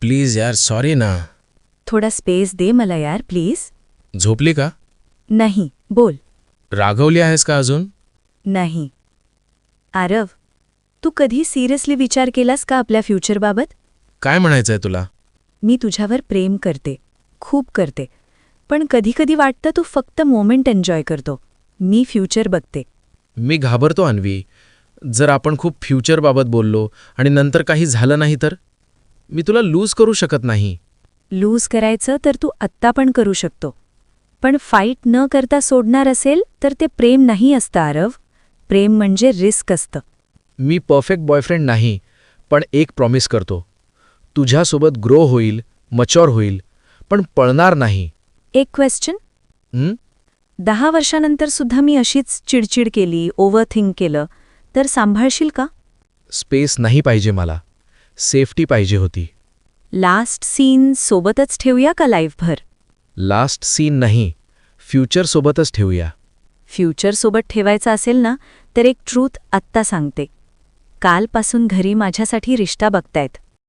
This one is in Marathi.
प्लीज यार, सॉरी ना. थोडा स्पेस दे मला यार प्लीज. झोपली का? नाही, बोल. रागवली आहेस का अजून? नाही. आरव, तू कधी सिरियसली विचार केलास का आपल्या फ्युचरबाबत? काय म्हणायचंय तुला? मी तुझ्यावर प्रेम करते, खूप करते. पण कधीकधी वाटतं तू फक्त मोमेंट एन्जॉय करतो. मी फ्युचर बघते. मी घाबरतो अन्वी. जर आपण खूप फ्युचरबाबत बोललो आणि नंतर काही झालं नाही तर? मी तुला लूज करू शकत नाही. लूज करायचं तर तू आत्ता पण करू शकतो. पण फाईट न करता सोडणार असेल तर ते प्रेम नाही असतं आरव. प्रेम म्हणजे रिस्क असतं. मी परफेक्ट बॉयफ्रेंड नाही, पण एक प्रॉमिस करतो. तुझ्यासोबत ग्रो होईल, मच्युअर होईल, पण पळणार नाही. एक क्वेश्चन. हं? 10 वर्षानंतर सुद्धा मी अशीच चिडचिड केली, ओव्हरथिंक केलं, तर सांभाळशील का? स्पेस नाही पाहिजे मला. सेफ्टी पाहिजे होती. लास्ट सीन सोबतच ठेवूया का लाईफभर? लास्ट सीन नाही, फ्युचरसोबतच ठेवूया. फ्युचरसोबत ठेवायचं असेल ना, तर एक ट्रूथ आत्ता सांगते. कालपासून घरी माझ्यासाठी रिश्ता बघतायत.